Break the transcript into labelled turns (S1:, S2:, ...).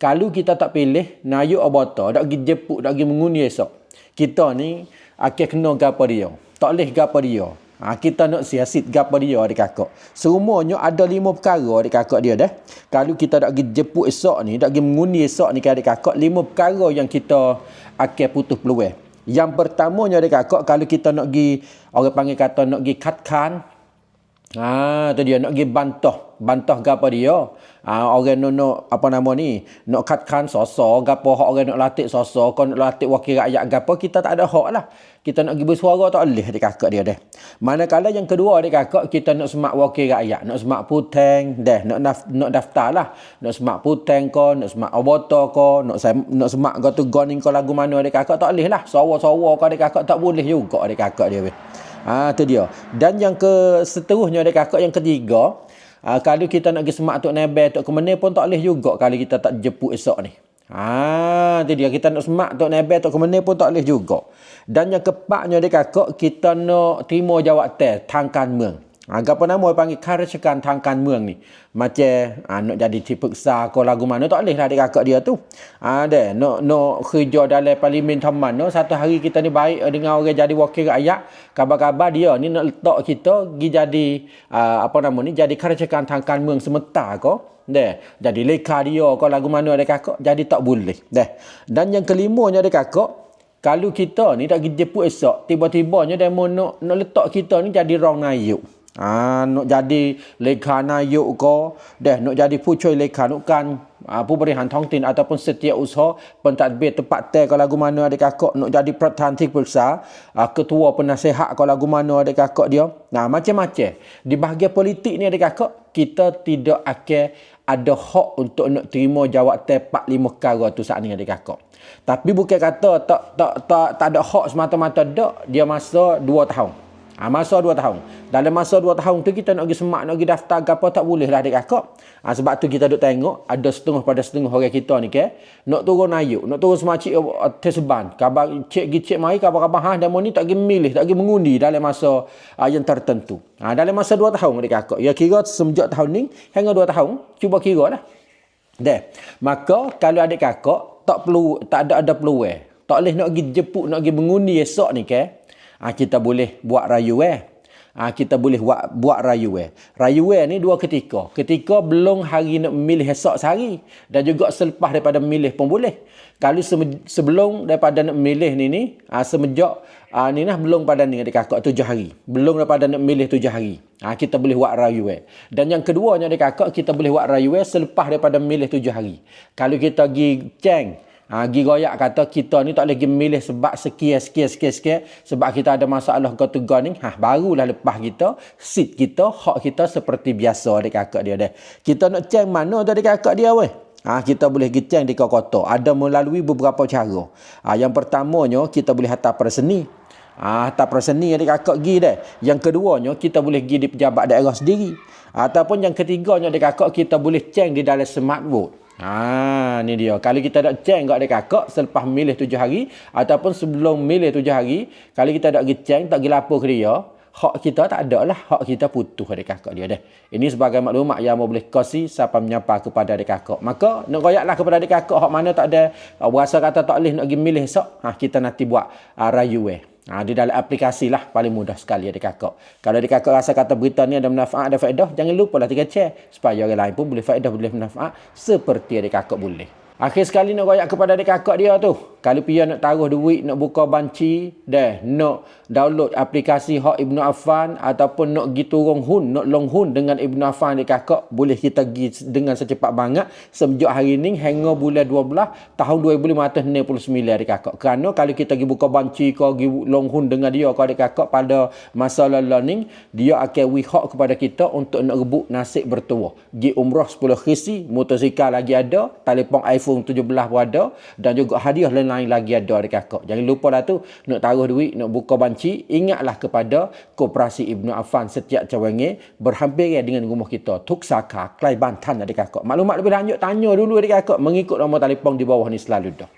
S1: Kalau kita tak pilih, nayuk abata, tak pergi jepuk, tak pergi mengundi esok. Kita ni akan kena gapa dia. Tak boleh gapa dia. Kita nak siasat gapa dia adik kakak. Semuanya ada 5 perkara adik kakak dia dah. Kalau kita tak pergi jepuk esok ni, tak pergi mengundi esok ni adik kakak, 5 perkara yang kita akan putus peluang. Yang pertamanya adik kakak, kalau kita nak pergi, orang panggil kata nak pergi katkan, tu dia nak pergi bantah gapo dia. Orang nak apa nama ni, nak katkan sosok gapo hak orang nak latih sosok, kau nak latih wakil rakyat gapo, kita tak ada hak lah. Kita nak pergi bersuara tak boleh adik kakak dia dah. Manakala yang kedua adik kakak, kita nak semak wakil rakyat, nak semak puteng dah, nak daftar lah. Nak semak puteng ko, nak semak abota ko, nak semak gotu goning ko lagu mana adik kakak tak boleh lah. Sawa-sawa ko adik kakak tak boleh juga adik kakak dia. Tu dia. Dan yang seterusnya adik kakak, yang ketiga, kalau kita nak pergi semak tok nebel tok kemene pun tak boleh juga kalau kita tak jemput esok ni. Tu dia, kita nak semak tok nebel tok kemene pun tak boleh juga. Dan yang keempatnya adik kakak, kita nak terima jawatan tang kanmương. Apa nama panggil karasakan tang kanmương ni. Macam nak jadi dipeksa ko lagu mana tak boleh lah adik kakak dia tu. Nak kerja dalam parlimen taman no, satu hari kita ni baik dengan orang jadi wakil rakyat, kabar-kabar dia ni nak letak kita pergi jadi jadi karasakan tang kanmương sementara ko. Jadi leka dia ko lagu mana adik kakak, jadi tak boleh. Dan yang kelimanya adik kakak, kalau kita ni tak pergi jemput esok, tiba-tibanya dia mau nak letak kita ni jadi rong nayuk. Nak jadi leka nayuk ko, nak jadi pucoi leka nukan pemberian tongtin ataupun setiausaha pentadbir tempat ko lagu mana adik kakak, nak jadi Perdana Periksa, ketua penasihat ko lagu mana adik kakak dia. Macam-macam. Di bahagian politik ni adik kakak, kita tidak akan ada hak untuk nak terima jawatan 4-5 perkara tu saat ni adik kakak. Tapi bukan kata tak ada hak semata-mata dak, dia masa 2 tahun. Masa 2 tahun. Dalam masa 2 tahun tu kita nak pergi semak, nak pergi daftar apa tak boleh lah adik kakak. Sebab tu kita duk tengok ada setengah pada setengah orang kita ni nak turun ayuk, nak turun semacik terseban. Kabar cik mari kabar-kabar demo ni tak pergi memilih, tak pergi mengundi dalam masa yang tertentu. Dalam masa 2 tahun adik kakak. Ya kira semenjak tahun ni hingga 2 tahun, cuba kira lah. Maka kalau adik kakak tak ada peluang, tak boleh nak pergi jemput, nak pergi mengundi esok ni kita boleh buat rayuan. Kita boleh buat rayuan. Rayuan ni 2 ketika. Ketika belum hari nak memilih esok sehari, dan juga selepas daripada memilih pun boleh. Kalau sebelum daripada nak memilih ni semenjak ni belum pada ni adik kakak 7 hari. Belum daripada nak memilih 7 hari. Kita boleh buat rayuan. Dan yang keduanya adik kakak, kita boleh buat rayuan selepas daripada memilih 7 hari. Kalau kita pergi ceng, pergi royak kata kita ni tak boleh pergi memilih sebab sekian sebab kita ada masalah ketugas ni, barulah lepas kita seat kita, hak kita seperti biasa adik kakak dia dah. Kita nak ceng mana tu adik kakak dia weh. Kita boleh pergi ceng di kota. Ada melalui beberapa cara. Yang pertamanya kita boleh hantar pada seni. Hantar pada seni adik kakak pergi dah. Yang keduanya kita boleh pergi di pejabat daerah sendiri. Ataupun yang ketiganya adik kakak, kita boleh ceng di dalam smart vote. Ni dia. Kalau kita nak ceng kat adik kakak selepas milih 7 hari ataupun sebelum milih 7 hari, kalau kita tak pergi ceng, tak pergi lapor ke dia, hak kita tak ada lah. Hak kita putus adik kakak dia dah. Ini sebagai maklumat yang boleh kasih siapa menyapa kepada adik kakak. Maka nak royaklah kepada adik kakak hak mana tak ada berasa kata tak boleh nak pergi milih esok, kita nanti buat rayuan. Di dalam aplikasi lah, paling mudah sekali adik kakak. Kalau adik kakak rasa kata berita ni ada manfaat, ada faedah, jangan lupa lah 3 share supaya orang lain pun boleh faedah, boleh manfaat seperti adik kakak boleh. Akhir sekali nak royak kepada adik kakak dia tu, kalau dia nak taruh duit, nak buka banci, nak download aplikasi Hak Ibnu Affan ataupun nak pergi turun hun, nak long hun dengan Ibnu Affan adik kakak, boleh kita pergi dengan secepat banget semenjak hari ni hingga bulan 12 tahun 2569 adik kakak. Kerana kalau kita pergi buka banci kau pergi long hun dengan dia kau adik kakak pada masa learning, dia akan hak kepada kita untuk nak rebut nasib bertuah. Pergi umrah 10 khisi, motosikal lagi ada, telefon iPhone 17 pun ada, dan juga hadiah lain-lain lagi ada adik kakak. Jangan lupa lah tu, nak taruh duit, nak buka banci, ingatlah kepada Koperasi Ibnu Affan setiap cawangan berhampiran dengan rumah kita, Tuk Saka, Klai Bantan adik kakak. Maklumat lebih lanjut tanya dulu adik kakak mengikut nombor telefon di bawah ni selalu dah.